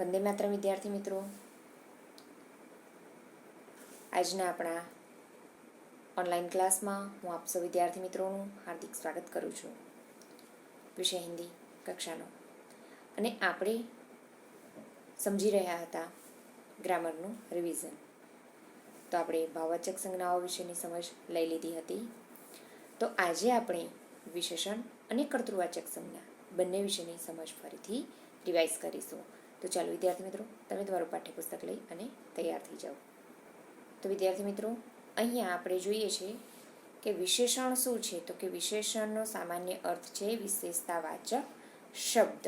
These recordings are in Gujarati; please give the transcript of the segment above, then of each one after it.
વંદે માતરમ વિદ્યાર્થી મિત્રો, આજના આપણા ઓનલાઈન ક્લાસમાં હું આપ સૌ વિદ્યાર્થી મિત્રોનું હાર્દિક સ્વાગત કરું છું. વિષય હિન્દી કક્ષાનો, અને આપણે સમજી રહ્યા હતા ગ્રામરનું રિવિઝન. તો આપણે ભાવવાચક સંજ્ઞાઓ વિશેની સમજ લઈ લીધી હતી. તો આજે આપણે વિશેષણ અને કર્તૃવાચક સંજ્ઞા બંને વિશેની સમજ ફરીથી રિવાઇઝ કરીશું. તો ચાલો વિદ્યાર્થી મિત્રો, તમે તમારું પાઠ્યપુસ્તક લઈ અને તૈયાર થઈ જાઓ. તો વિદ્યાર્થી મિત્રો, અહીંયા આપણે જોઈએ છે કે વિશેષણ શું છે. તો કે વિશેષણનો સામાન્ય અર્થ છે વિશેષતાવાચક શબ્દ.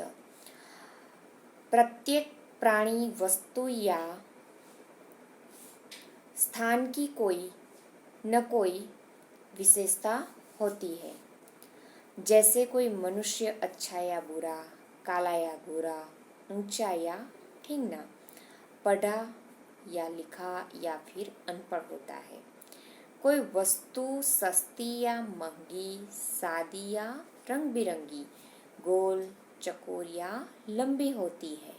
प्रत्येक प्राणी, वस्तु या स्थान की कोई न कोई विशेषता होती है. जैसे कोई मनुष्य अच्छा या बुरा, काला या गोरा, ऊंचा या ठींगना, पढ़ा या लिखा या फिर अनपढ़ होता है. कोई वस्तु सस्ती या महंगी, सादी या रंग बिरंगी, गोल, चकोर या लंबी होती है.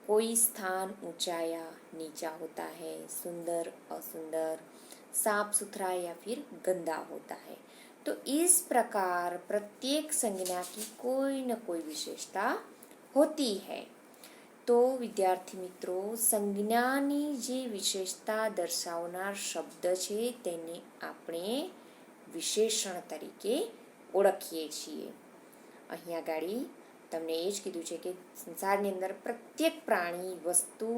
कोई स्थान ऊंचा या नीचा होता है, सुंदर असुंदर, साफ सुथरा या फिर गंदा होता है. तो इस प्रकार प्रत्येक संज्ञा की कोई न कोई विशेषता होती है. तो विद्यार्थी मित्रों, संज्ञानी जे विशेषता दर्शावनार शब्द છે તેને આપણે વિશેષણ તરીકે ઓળખીએ છીએ. અહીંયા ગાડી તમને એ જ કીધું છે કે સંસારની અંદર પ્રત્યેક પ્રાણી, વસ્તુ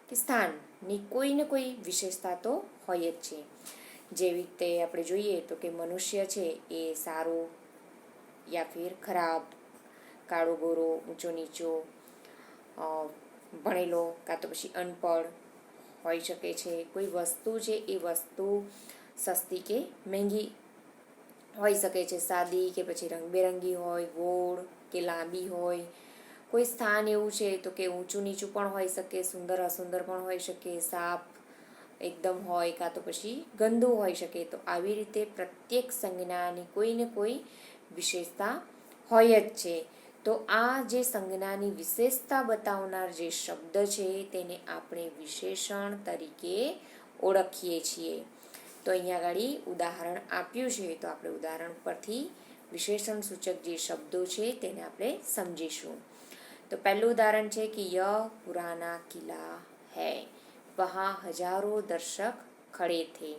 કે સ્થાનની કોઈ ને કોઈ વિશેષતા તો હોય જ છે. જેવી રીતે આપણે જોઈએ તો કે મનુષ્ય છે એ સારો યા ફિર ખરાબ, કાળો ગોરો, ઊંચો નીચો, ભણેલો કાં તો પછી અનપઢ હોઈ શકે છે. કોઈ વસ્તુ છે એ વસ્તુ સસ્તી કે મહેંગી હોઈ શકે છે, સાદી કે પછી રંગબેરંગી હોય, ગોળ કે લાંબી હોય. કોઈ સ્થાન એવું છે તો કે ઊંચું નીચું પણ હોઈ શકે, સુંદર અસુંદર પણ હોઈ શકે, સાફ એકદમ હોય કાં તો પછી ગંદુ હોઈ શકે. તો આવી રીતે પ્રત્યેક સંજ્ઞાની કોઈ ને કોઈ વિશેષતા હોય જ છે. તો આ જે સંજ્ઞાની વિશેષતા બતાવનાર જે શબ્દ છે તેને આપણે વિશેષણ તરીકે ઓળખીએ છીએ. તો અહીંયા આગળ ઉદાહરણ આપ્યું છે, તો આપણે ઉદાહરણ પરથી વિશેષણ સૂચક જે શબ્દો છે તેને આપણે સમજીશું. તો પહેલું ઉદાહરણ છે કે યહ પુરાના કિલ્લા હૈ, વહાં હજારો દર્શક खड़े थे,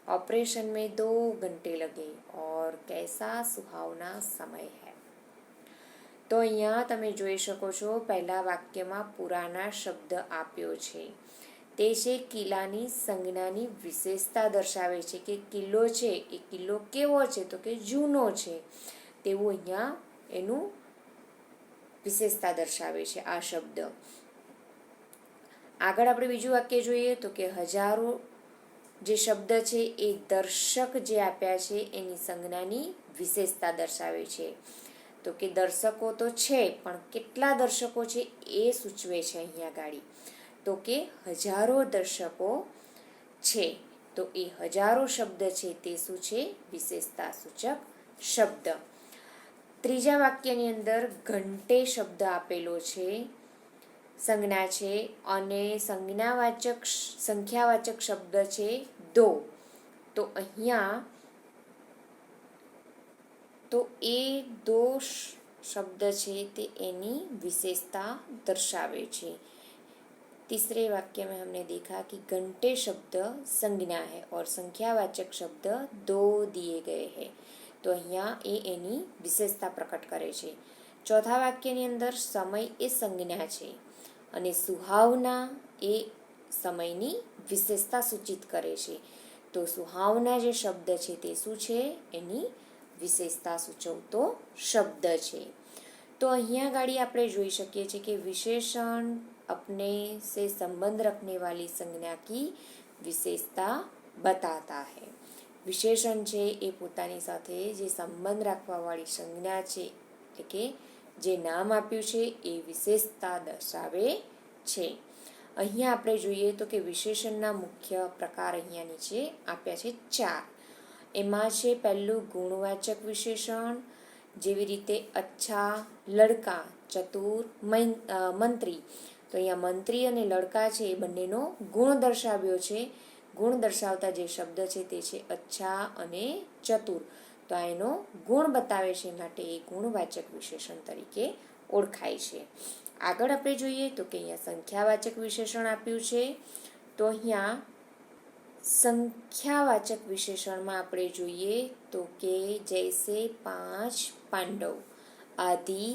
ऑपरेशन में 2 घंटे लगे और कैसा सुहावना समय है. તો અહીંયા તમે જોઈ શકો છો પહેલા વાક્યમાં પુરાના શબ્દ આપ્યો છે. તે છે કિલ્લાની સંજ્ઞાની વિશેષતા દર્શાવે છે કે કિલ્લો છે એ કિલ્લો કેવો છે તો કે જૂનો છે તેવું અહીંયા એનું વિશેષતા દર્શાવે છે આ શબ્દ. આગળ આપણે બીજું વાક્ય જોઈએ તો કે હજારો જે શબ્દ છે એ દર્શક જે આપ્યા છે એની સંજ્ઞાની વિશેષતા દર્શાવે છે. તો કે દર્શકો તો છે પણ કેટલા દર્શકો છે એ સૂચવે છે અહીંયા ગાડી. તો કે હજારો દર્શકો છે. તો એ હજારો શબ્દ છે તે શું છે? વિશેષતા સૂચક શબ્દ. ત્રીજા વાક્યની અંદર ઘંટે શબ્દ આપેલો છે, સંજ્ઞા છે, અને સંખ્યાવાચક શબ્દ છે 2. તો અહીંયા तो ए 2 शब्द છે તે એની વિશેષતા દર્શાવે છે. तीसरे वाक्य में हमने देखा कि घंटे शब्द संज्ञा है और संख्यावाचक शब्द 2 दिए गए हैं. તો અહીંયા એ એની વિશેષતા પ્રકટ કરે છે. ચોથા વાક્યની અંદર સમય એ સંજ્ઞા છે અને સુહાવના એ સમયની વિશેષતા સૂચિત કરે છે. તો સુહાવના જે શબ્દ છે તે શું છે? એની વિશેષતા સૂચવતો શબ્દ છે. તો અહીંયા ગાડી આપણે જોઈ શકીએ છીએ કે વિશેષણ अपने से संबंध रखने वाली संज्ञा की विशेषता बताता है. વિશેષણ છે એ પોતાની સાથે જે સંબંધ રાખવાવાળી સંજ્ઞા છે એટલે કે જે નામ આપ્યું છે એ વિશેષતા દર્શાવે છે. અહીંયા આપણે જોઈએ તો કે વિશેષણના મુખ્ય પ્રકાર અહીંયા નીચે આપ્યા છે 4. એમાં છે પહેલું ગુણવાચક વિશેષણ, જેવી રીતે અચ્છા, લડકા, ચતુર, મંત્રી, તો અહીંયા મંત્રી અને લડકા છે એ બંનેનો ગુણ દર્શાવ્યો છે. ગુણ દર્શાવતા જે શબ્દ છે તે છે અચ્છા અને ચતુર. તો આ એનો ગુણ બતાવે છે, માટે એ ગુણવાચક વિશેષણ તરીકે ઓળખાય છે. આગળ આપણે જોઈએ તો કે અહીંયા સંખ્યાવાચક વિશેષણ આપ્યું છે. તો અહીંયા સંખ્યાવાચક વિશેષણમાં આપણે જોઈએ તો કે જૈસે 5 પાંડવ, આધી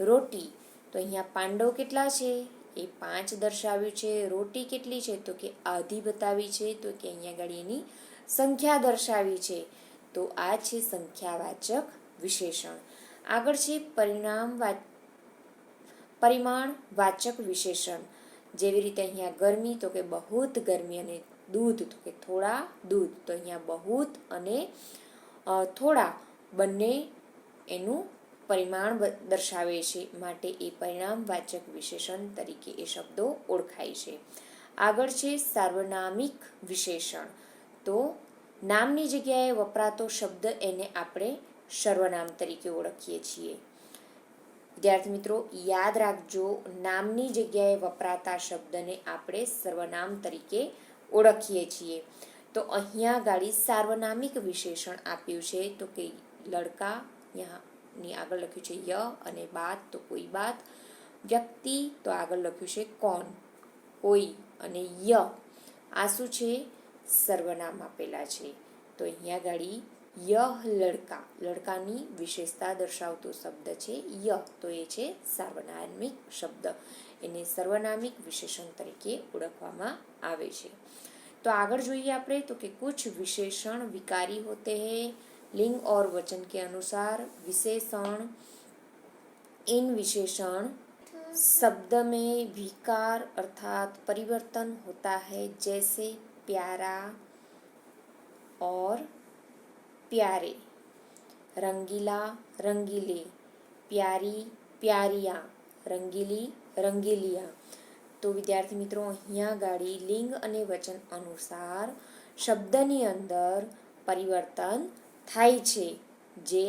રોટી. તો અહીંયા પાંડવ કેટલા છે એ 5 દર્શાવ્યું છે. રોટી કેટલી છે તો કે આધી બતાવી છે, તો કે અહીંયા આગળ એની સંખ્યા દર્શાવી છે. તો આ છે સંખ્યાવાચક વિશેષણ. આગળ છે પરિમાણવાચક વિશેષણ. જેવી રીતે અહીંયા ગરમી તો કે બહુત ગરમી, અને દૂધ તો કે થોડા દૂધ. તો અહીંયા બહુત અને થોડા બંને એનું પરિમાણ દર્શાવે છે, માટે એ પરિણામવાચક વિશેષણ તરીકે એ શબ્દો ઓળખાય છે. આગળ છે સાર્વનામિક વિશેષણ. તો નામની જગ્યાએ વપરાતો શબ્દ એને આપણે સર્વનામ તરીકે ઓળખીએ છીએ. વિદ્યાર્થી મિત્રો યાદ રાખજો, નામની જગ્યાએ વપરાતા શબ્દને આપણે સર્વનામ તરીકે ઓળખીએ છીએ. તો અહીંયા ગાડી સાર્વનામિક વિશેષણ આપ્યું છે. તો કે લડકા, ની આગળ લખ્યું છે ય, અને બાત તો કોઈ બાત. વ્યક્તિ તો આગળ લખ્યું છે કોણ, કોઈ, અને ય આ શું છે સર્વનામ આપેલા છે. તો અહીંયા ગાડી યહ લડકા, લડકાની વિશેષતા દર્શાવતો શબ્દ છે ય, તો એ છે સાર્વનામિક શબ્દ. એને સર્વનામિક વિશેષણ તરીકે ઓળખવામાં આવે છે. તો આગળ જોઈએ આપણે તો કે કુછ વિશેષણ વિકારી હોતે हैं, लिंग और वचन के अनुसार विशेषण इन विशेषण शब्द में विकार अर्थात परिवर्तन होता है, जैसे प्यारा और प्यारे, रंगीला रंगीले, प्यारी प्यारिया, रंगीली रंगीलिया. તો વિદ્યાર્થી મિત્રો અહીંયા ગાડી લિંગ અને વચન અનુસાર શબ્દની અંદર પરિવર્તન થાય છે, જે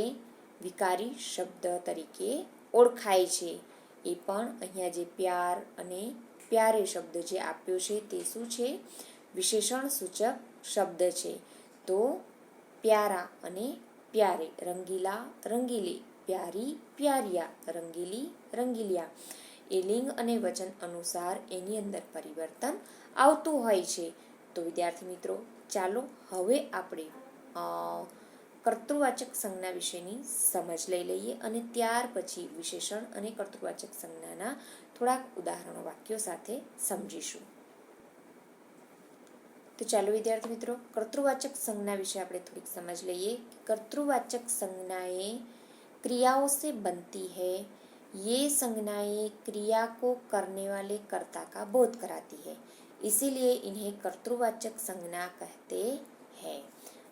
વિકારી શબ્દ તરીકે ઓળખાય છે. એ પણ અહીંયા જે પ્યાર અને પ્યારે શબ્દ જે આપ્યો છે તે શું છે વિશેષણ સૂચક શબ્દ છે. તો પ્યારા અને પ્યારે, રંગીલા રંગીલી, પ્યારી પ્યારિયા, રંગીલી રંગીલિયા, એ લિંગ અને વચન અનુસાર એની અંદર પરિવર્તન આવતું હોય છે. તો વિદ્યાર્થી મિત્રો ચાલો હવે આપણે કર્તૃવાચક સંજ્ઞા વિશેની સમજ લઈ લઈએ, અને ત્યાર પછી વિશેષણ અને કર્તૃવાચક સંજ્ઞાના થોડાક ઉદાહરણો વાક્યો સાથે સમજીશું. તો ચાલો વિદ્યાર્થી મિત્રો કર્તૃવાચક સંજ્ઞા વિશે આપણે થોડીક સમજ લઈએ. કર્तृवाचक संज्ञाएं क्रियाओं से बनती है. ये संज्ञाएं क्रिया को करने वाले कर्ता का बोध कराती है, इसीलिए इन्हें कर्तृवाचक संज्ञा कहते हैं.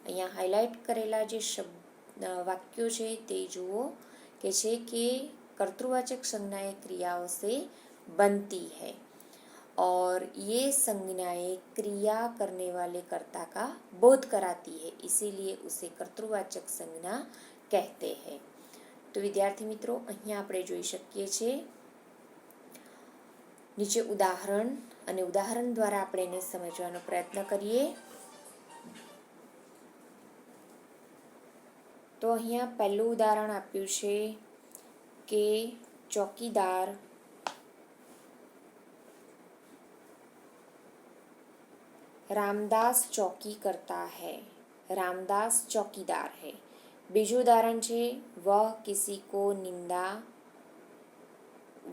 અહીંયા હાઇલાઇટ કરેલા જે શબ્દ વાક્યો છે તે જુઓ કે છે કે કર્तृवाचक संज्ञाएं क्रियाओं से बनती है और ये संज्ञाएं क्रिया करने वाले कर्ता का बोध कराती है, इसीलिए उसे कर्तृवाचक संज्ञा कहते हैं. તો વિદ્યાર્થી મિત્રો અહીંયા આપણે જોઈ શકીએ છીએ નીચે ઉદાહરણ, અને ઉદાહરણ દ્વારા આપણે એને સમજવાનો પ્રયત્ન કરીએ. તો અહીંયા પહેલું ઉદાહરણ આપ્યું છે કે ચોકીદાર रामदास चौकी करता है, रामदास चौकीदार है. बीजू उदाहरण है वह किसी को निंदा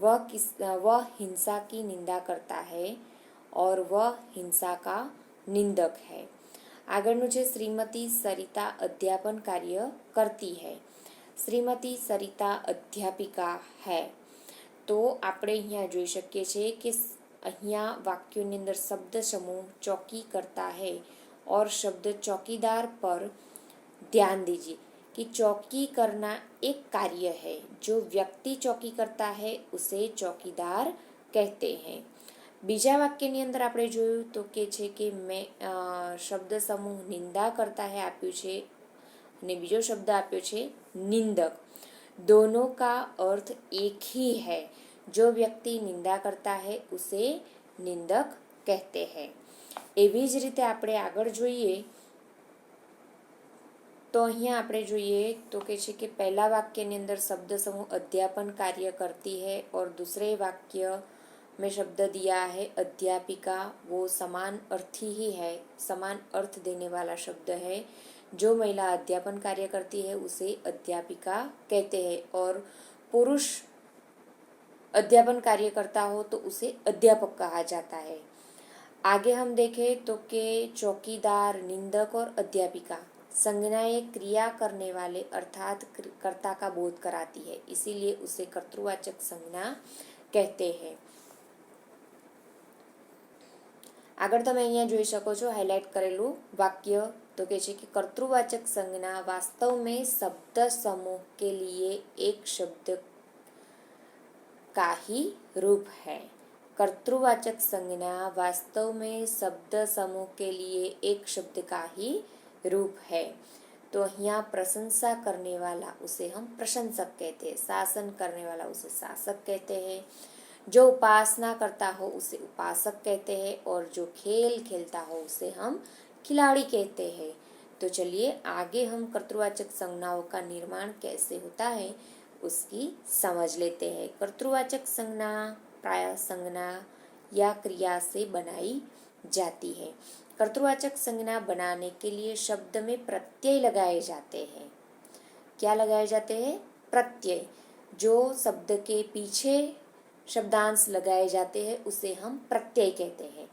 वह हिंसा की निंदा करता है और वह हिंसा का निंदक है. આગળનું છે શ્રીમતી સરિતા અધ્યાપન કાર્ય કરતી है. શ્રીમતી સરિતા અધ્યાપિકા है. તો આપણે અહીંયા જોઈ શકીએ છીએ કે અહીંયા વાક્યોની અંદર શબ્દ સમૂહ चौकी करता है और शब्द चौकीदार पर ध्यान दीजिए कि चौकी करना एक कार्य है. जो व्यक्ति चौकी करता है उसे चौकीदार कहते हैं. બીજા વાક્યની અંદર આપણે જોયું તો કે છે કે મેં શબ્દ સમૂહ નિંદા કરતા है આપ્યું છે, અને બીજો શબ્દ આપ્યો છે નિંદક. दोनों का अर्थ एक ही है. जो व्यक्ति निंदा करता है उसे निंदक कहते हैं। એવી જ રીતે આપણે આગળ જોઈએ તો અહીંયા આપણે જોઈએ તો કે છે કે પહેલા वाक्य अंदर शब्द समूह अध्यापन कार्य करती है और दूसरे वाक्य में शब्द दिया है अध्यापिका, वो समान अर्थी ही है, समान अर्थ देने वाला शब्द है। जो महिला अध्यापन कार्य करती है उसे अध्यापिका कहते हैं और पुरुष अध्यापन कार्य करता हो तो उसे अध्यापक कहा जाता है। आगे हम देखें तो के चौकीदार, निंदक और अध्यापिका संज्ञाएं क्रिया करने वाले अर्थात कर्ता का बोध कराती है, इसीलिए उसे कर्तृवाचक संज्ञा कहते हैं। આગળ તમે અહીંયા જોઈ શકો છો હાઇલાઇટ કરેલું વાક્ય તો કે છે કે કર્તૃવાચક સંજ્ઞા वास्तव में शब्द समूह के लिए एक शब्द का ही रूप है। कर्तृवाचक संज्ञा वास्तव में शब्द समूह के लिए एक शब्द का ही रूप है। तो यहाँ प्रशंसा करने वाला उसे हम प्रशंसक कहते हैं, शासन करने वाला उसे शासक कहते हैं, जो उपासना करता हो उसे उपासक कहते हैं और जो खेल खेलता हो उसे हम खिलाड़ी कहते हैं। तो चलिए आगे हम कर्तृवाचक संज्ञाओं का निर्माण कैसे होता है उसकी समझ लेते हैं। कर्तृवाचक संज्ञा प्रायः संज्ञा या क्रिया से बनाई जाती है। कर्तृवाचक संज्ञा बनाने के लिए शब्द में प्रत्यय लगाए जाते हैं। क्या लगाए जाते हैं? प्रत्यय। जो शब्द के पीछे शब्दांश लगाए जाते हैं उसे हम प्रत्यय कहते हैं।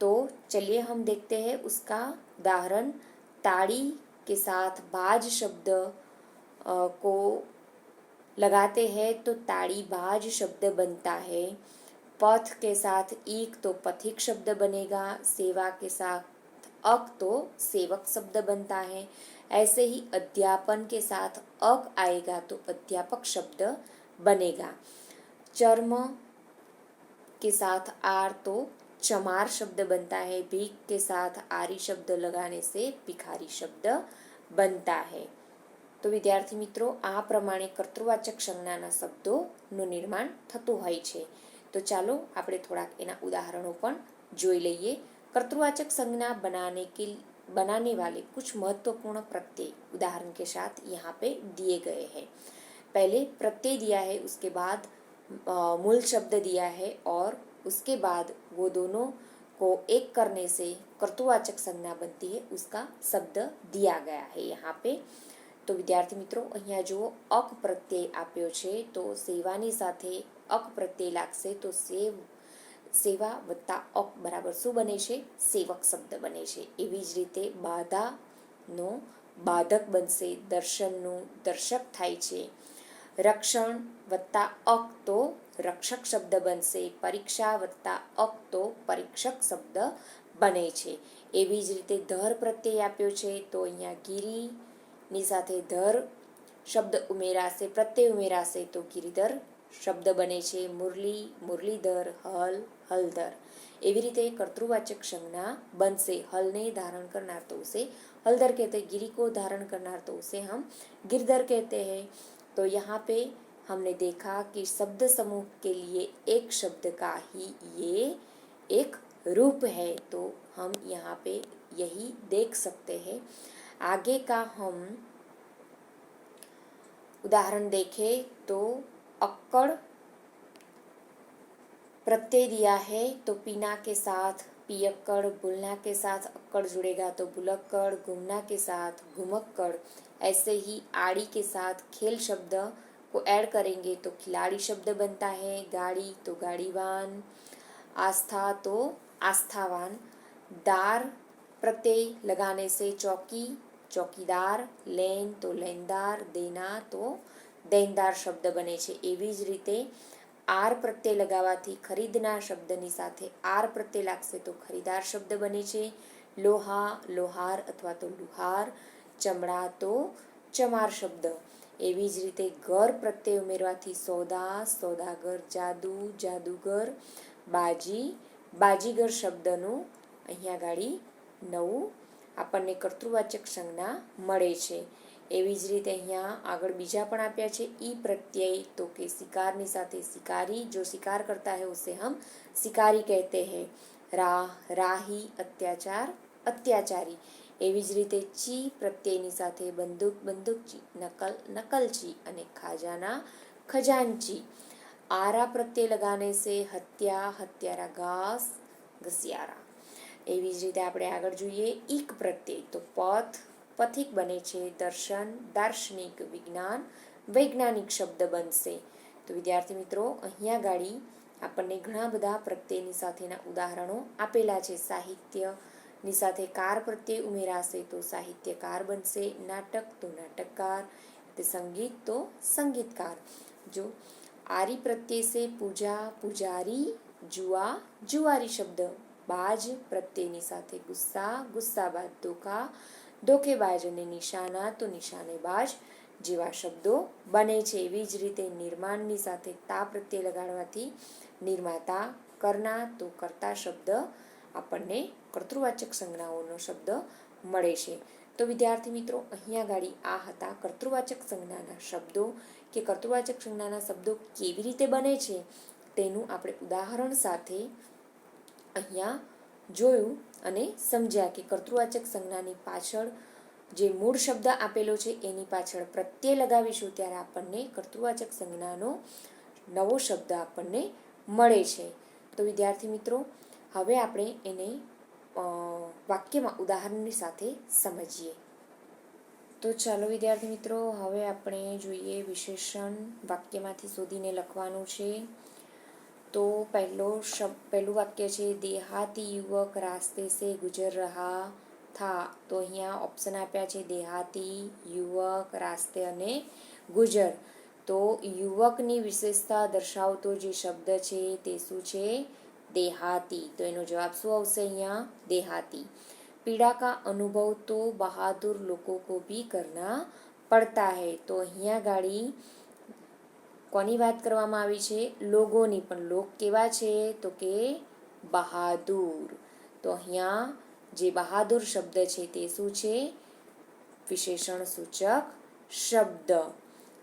तो चलिए हम देखते हैं उसका उदाहरण। ताड़ी के साथ बाज शब्द को लगाते हैं तो ताड़ी बाज शब्द बनता है। पथ के साथ ईक तो पथिक शब्द बनेगा। सेवा के साथ अक तो सेवक शब्द बनता है। ऐसे ही अध्यापन के साथ अक आएगा तो अध्यापक शब्द बनेगा। चर्म के साथ आर तो चमार शब्द बनता है। भीख के साथ आरी शब्द लगाने से भिखारी शब्द बनता है। तो विद्यार्थी मित्रों आ प्रमाणे कर्तृवाचक संज्ञाना शब्दों निर्माण थतुं होय छे। तो चालो आपणे थोड़ाक एना उदाहरणों पण जोई लईए। कर्तृवाचक संज्ञा बनाने वाले कुछ महत्वपूर्ण प्रत्यय उदाहरण के साथ यहाँ पे दिए गए हैं। पहले प्रत्यय दिया है, उसके बाद मूल शब्द दिया है और उसके बाद वो दोनों को एक करने से कर्तृवाचक संज्ञा बनती है, उसका शब्द दिया गया है यहाँ पे। तो विद्यार्थी मित्रों અહીંયા જુઓ અક પ્રત્યય આપ્યો છે તો સેવાની સાથે અક પ્રત્યય લાગશે તો સેવા વત્તા અક બરાબર શું બને છે? સેવક શબ્દ બને છે। એવી જ રીતે બાધાનો બાધક બનશે, દર્શનનું દર્શક થાય છે। रक्षण वत्ता अक तो रक्षक शब्द बनશે। परीक्षा वत्ता अक तो परीक्षक शब्द बने छे। एवी ज रीते धर प्रत्यय आप्यो छे तो अहींया गिरीनी साथे धर शब्द उमेराशे, प्रत्यय उमेराशे तो गिरिधर शब्द बने छे। मुरली मुरलीधर, हल हलधर। एवी रीते कर्तृवाचक संज्ञा बनશે। हलने धारण करनार तो उसे हलधर कहते हैं। गिरी को धारण करनार तो उसे हम गिरधर कहते हैं। तो यहाँ पे हमने देखा कि शब्द समूह के लिए एक शब्द का ही ये एक रूप है। तो हम यहाँ पे यही देख सकते हैं। आगे का हम उदाहरण देखें तो अक्कड़ प्रत्यय दिया है तो पीना के साथ पियक्कड़, बुलना के साथ अक्कड़ जुड़ेगा तो बुलक्कड़, घूमना के साथ घुमक्कड़। ऐसे ही आड़ी के साथ खेल शब्द को ऐड करेंगे तो खिलाड़ी शब्द बनता है। गाड़ी तो गाड़ीवान, आस्था तो आस्थावान। दार प्रत्यय लगाने से चौकी चौकीदार, लेन तो लेनदार, देना तो देनदार शब्द बने छे। एवी ज रीते आर प्रत्यय लगावाथी खरीदना शब्दनी साथे आर प्रत्यय लागशे तो खरीदार शब्द बने छे। लोहा लोहार अथवा तो लुहार, चमड़ा तो चमार शब्द। एवी ज रीते घर प्रत्यय उमेरवाथी सौदा सौदागर, जादू जादूगर, बाजी बाजीगर शब्दનું અહીંયા ગાડી નવું આપણને કર્તૃવાચક સંજ્ઞા મળે છે। એવી જ રીતે અહીંયા આગળ બીજા પણ આપ્યા છે ઈ પ્રત્યય, તો કે શિકારની સાથે શિકારી, જો શિકાર કરતા है उसे हम शिकारी कहते हैं। રાહી અત્યાચાર અત્યાચારી। એવી જ રીતે ચી પ્રત્યયની સાથે બંદૂક બંદૂકચી, નકલચી અને ખાજાના ખજાનચી। આરા પ્રત્યય લગાને સે હત્યા હત્યારા, ઘાસ ઘસિયારા। એવી જ રીતે આપણે આગળ જોઈએ ઈક પ્રત્યય, તો પથ પથિક બને છે, દર્શન દાર્શનિક, વિજ્ઞાન વૈજ્ઞાનિક શબ્દ બનશે। તો વિદ્યાર્થી મિત્રો અહીંયા ગાડી આપણને ઘણા બધા પ્રત્યયની સાથેના ઉદાહરણો આપેલા છે। સાહિત્યની સાથે કાર પ્રત્યય ઉમેરાશે તો સાહિત્યકાર બનશે, નાટક તો નાટકકાર, સંગીત તો સંગીતકાર। જો આરી પ્રત્યય સે પૂજા પૂજારી, જુआ જુआरी શબ્દ, બાજ પ્રત્યયની સાથે ગુસ્સા ગુસ્સાબાજ, ધોખા ધોકેબાજ અને નિશાના તો નિશાનેબાજ જેવા શબ્દો બને છે। એવી જ રીતે નિર્માણની સાથે તા પ્રત્યય લગાડવાથી નિર્માતા, કરના તો કર્તા શબ્દ આપણને કર્તૃવાચક સંજ્ઞાઓનો શબ્દ મળે છે। તો વિદ્યાર્થી મિત્રો અહીંયા ગાડી આ હતા કર્તૃવાચક સંજ્ઞાના શબ્દો કે કર્તૃવાચક સંજ્ઞાના શબ્દો કેવી રીતે બને છે તેનું આપણે ઉદાહરણ સાથે અહીંયા જોયું અને સમજ્યા કે કર્તૃવાચક સંજ્ઞાની પાછળ જે મૂળ શબ્દ આપેલો છે એની પાછળ પ્રત્યય લગાવીશું ત્યારે આપણને કર્તૃવાચક સંજ્ઞાનો નવો શબ્દ આપણને મળે છે। તો વિદ્યાર્થી મિત્રો હવે આપણે એને વાક્યમાં ઉદાહરણની સાથે સમજીએ। તો ચાલો વિદ્યાર્થી મિત્રો હવે આપણે જોઈએ વિશેષણ વાક્યમાંથી શોધીને લખવાનું છે। તો પહેલું વાક્ય છે દેહાતી યુવક રાસ્તે સે ગુજર રહા થા। તો અહીંયા ઓપ્શન આપ્યા છે દેહાતી, યુવક, રાસ્તે અને ગુજર। તો યુવકની વિશેષતા દર્શાવતો જે શબ્દ છે તે શું છે? દેહાતી। તો એનો જવાબ શું આવશે અહીંયા? દેહાતી। पीड़ा का अनुभव तो बहादुर लोगों को भी करना पड़ता है। તો અહીંયા ગાડી કોની વાત કરવામાં આવી છે? લોગોની, પણ લોક કેવા છે? તો કે બહાદુર। તો અહીંયા જે બહાદુર શબ્દ છે તે શું છે? વિશેષણ સૂચક શબ્દ।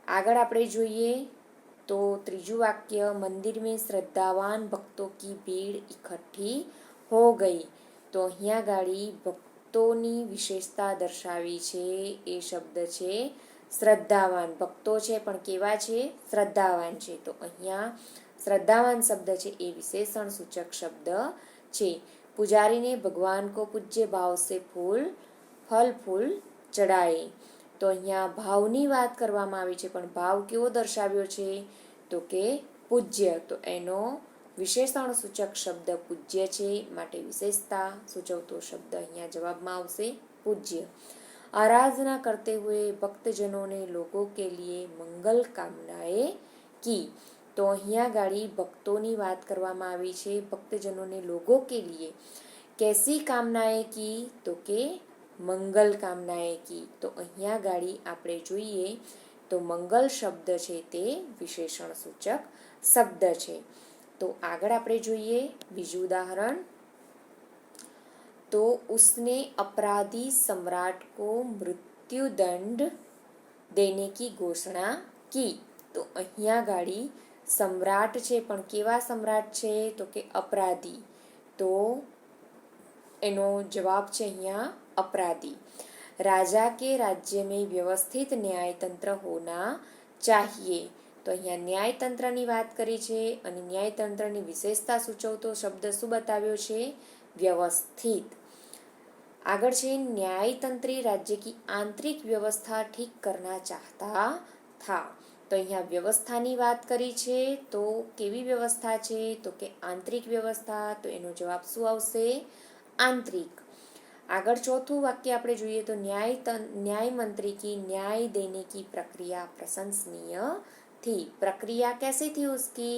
આગળ આપણે જોઈએ તો ત્રીજું વાક્ય મંદિર में श्रद्धावान भक्तों की भीड़ इकट्ठी हो गई। તો અહીંયા ગાડી ભક્તોની વિશેષતા દર્શાવી છે એ શબ્દ છે શ્રદ્ધાવાન। ભક્તો છે પણ કેવા છે? શ્રદ્ધાવાન છે। તો અહીંયા શ્રદ્ધાવાન શબ્દ છે એ વિશેષણ સૂચક શબ્દ છે। पुजारी ने भगवान को पूज्य भाव से फल फूल चढ़ाए। તો અહીંયા ભાવની વાત કરવામાં આવી છે પણ ભાવ કેવો દર્શાવ્યો છે? તો કે પૂજ્ય। તો એનો વિશેષણ સૂચક શબ્દ પૂજ્ય છે, માટે વિશેષતા સૂચવતો શબ્દ અહીંયા જવાબમાં આવશે પૂજ્ય। आराधना करते हुए भक्तजनों ने लोगों के लिए मंगल कामनाएं की। તો અહીંયા ગાડી ભક્તોની વાત કરવામાં આવી છે। ભક્તજનોને लोगों के लिए कैसी कामनाएं की? તો કે મંગલ કામનાએ કી। તો અહીંયા ગાડી આપણે જોઈએ તો મંગલ શબ્દ છે તે વિશેષણ સૂચક શબ્દ છે। તો આગળ આપણે જોઈએ બીજું ઉદાહરણ। तो उसने अपराधी सम्राट को मृत्युदंड देने की घोषणा की। તો અહીંયા ગાડી સમ્રાટ છે પણ કેવા સમ્રાટ છે? તો કે અપરાધી। તો એનો જવાબ છે અહીંયા अपराधी। राजा के राज्य में व्यवस्थित न्याय तंत्र होना चाहिए। તો અહીંયા ન્યાયતંત્રની વાત કરી છે અને ન્યાયતંત્રની વિશેષતા સૂચવતો શબ્દ શું બતાવ્યો છે? व्यवस्थित। આગળ છે न्यायतंत्री राज्य की आंतरिक व्यवस्था ठीक करना चाहता था। તો અહીંયા વ્યવસ્થાની વાત કરી છે તો કેવી વ્યવસ્થા છે? તો કે આંતરિક વ્યવસ્થા। તો એનો જવાબ શું આવશે? આંતરિક। આગળ ચોથું વાક્ય આપણે જોઈએ તો न्याय मंत्री की न्याय देने की प्रक्रिया प्रशंसनीय थी। प्रक्रिया कैसी थी उसकी?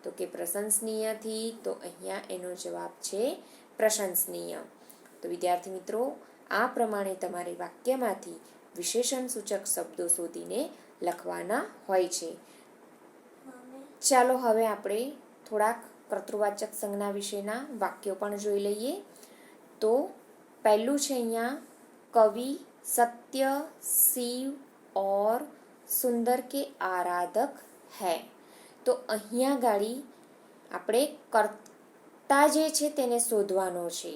तो કે પ્રશંસનીય थी। તો અહીંયા એનો જવાબ છે પ્રશંસનીય। તો વિદ્યાર્થી મિત્રો આ પ્રમાણે તમારે વાક્યમાંથી વિશેષણ સૂચક શબ્દો શોધીને લખવાના હોય છે। ચાલો હવે આપણે થોડાક કર્તૃવાચક સંજ્ઞા વિશેના વાક્યો પણ જોઈ લઈએ। તો પહેલું છે અહીંયા કવિ, સત્ય, શિવ, और सुंदर के आराधक है। તો અહીંયા ગાડી આપણે કર્તા જે છે તેને શોધવાનો છે.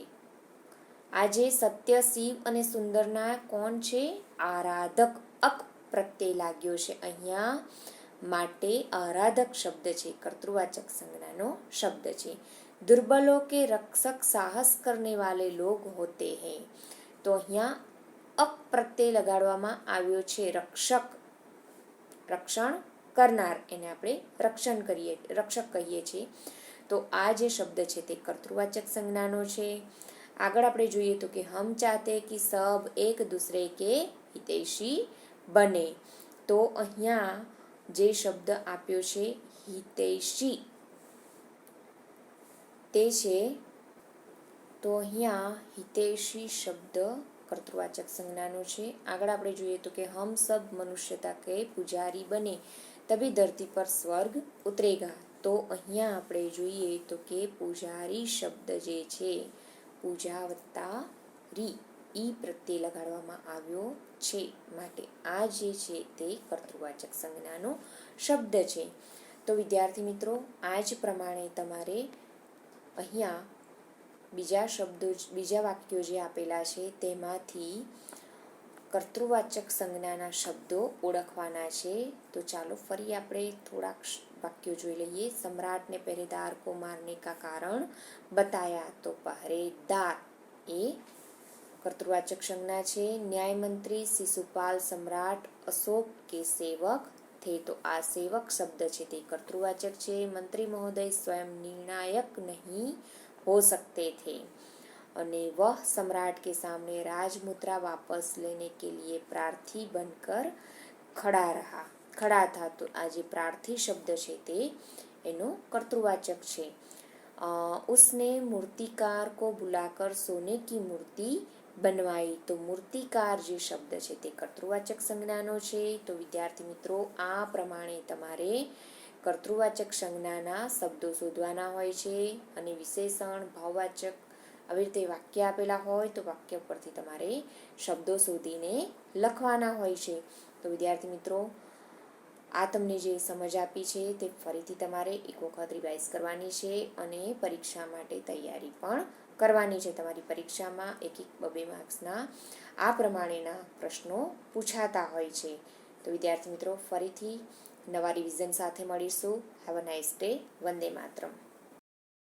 આજે સત્ય, શિવ અને સુંદરના કોણ છે? આરાધક. અક પ્રત્યય લાગ્યો છે અહીંયા, માટે આરાધક શબ્દ છે, કર્તૃવાચક સંજ્ઞાનો શબ્દ છે. दुर्बलों के रक्षक साहस करने वाले लोग होते हैं. તો અહીંયા અક પ્રત્યય લગાડવામાં આવ્યો છે. રક્ષક, રક્ષણ કરનાર, એને આપણે રક્ષક કહીએ છીએ. તો આ જે શબ્દ છે તે કર્તૃવાચક સંજ્ઞાનો છે. આગળ આપણે જોઈએ તો કે હમ ચાહતે કે સબ એક દૂસરે કે હિતૈષી બને. તો અહીંયા જે શબ્દ આપ્યો છે હિતૈષી તે છે. તો અહીંયા હિતૈષી શબ્દ કર્તૃવાચક સંજ્ઞાનો છે. આગળ આપણે જોઈએ તો કે હમ સબ મનુષ્યતા કે પુજારી બને તભી ધરતી પર સ્વર્ગ ઉતરેગા. તો અહીંયા આપણે જોઈએ તો કે પુજારી શબ્દ જે છે, પૂજા વત્તા રી, ઈ પ્રત્યે લગાડવામાં આવ્યો છે, માટે આ જે છે તે કર્તૃવાચક સંજ્ઞાનો શબ્દ છે. તો વિદ્યાર્થી મિત્રો, આ જ પ્રમાણે તમારે અહીંયા બીજા વાક્યો જે આપેલા છે તેમાંથી કર્તૃવાચક સંજ્ઞાના શબ્દો ઓળખવાના છે. તો ચાલો ફરી આપણે થોડાક વાક્યો જોઈ લઈએ. સમ્રાટ ને પહેરેદાર કો મારને કા કારણ બતાયા. તો પહેરેદાર એ કર્તૃવાચક સંજ્ઞા છે. ન્યાય મંત્રી શિશુપાલ સમ્રાટ અશોક કે સેવક थे. તો આ સેવક શબ્દ છે તે કર્તૃવાચક છે. મંત્રી મહોદય સ્વયં નિર્ણાયક નહીં हो सकते थे. અને વહ सम्राट के सामने राजमुद्रा वापस लेने के लिए प्रार्थी बनकर खड़ा था. તો આ જે પ્રાર્થી શબ્દ છે તે એનો કર્તૃવાચક છે. उसने मूर्तिकार को बुलाकर सोने की मूर्ति बनवाई. તો મૂર્તિકાર જે શબ્દ છે તે કર્તૃવાચક સંજ્ઞાનો છે. તો વિદ્યાર્થી મિત્રો, આ પ્રમાણે તમારે કર્તૃવાચક સંજ્ઞાના શબ્દો શોધવાના હોય છે. અને વિશેષણ, ભાવવાચક આવી રીતે વાક્ય આપેલા હોય તો વાક્ય પરથી તમારે શબ્દો શોધીને લખવાના હોય છે. તો વિદ્યાર્થી મિત્રો, આ તમને જે સમજ આપી છે તે ફરીથી તમારે એક વખત રિવાઇઝ કરવાની છે અને પરીક્ષા માટે તૈયારી પણ કરવાની છે. તમારી પરીક્ષામાં 1-2 માર્ક્સના આ પ્રમાણેના પ્રશ્નો પૂછાતા હોય છે. તો વિદ્યાર્થી મિત્રો, ફરીથી નવા રિવિઝન સાથે મળીશું. Have a nice day. Vande Mataram.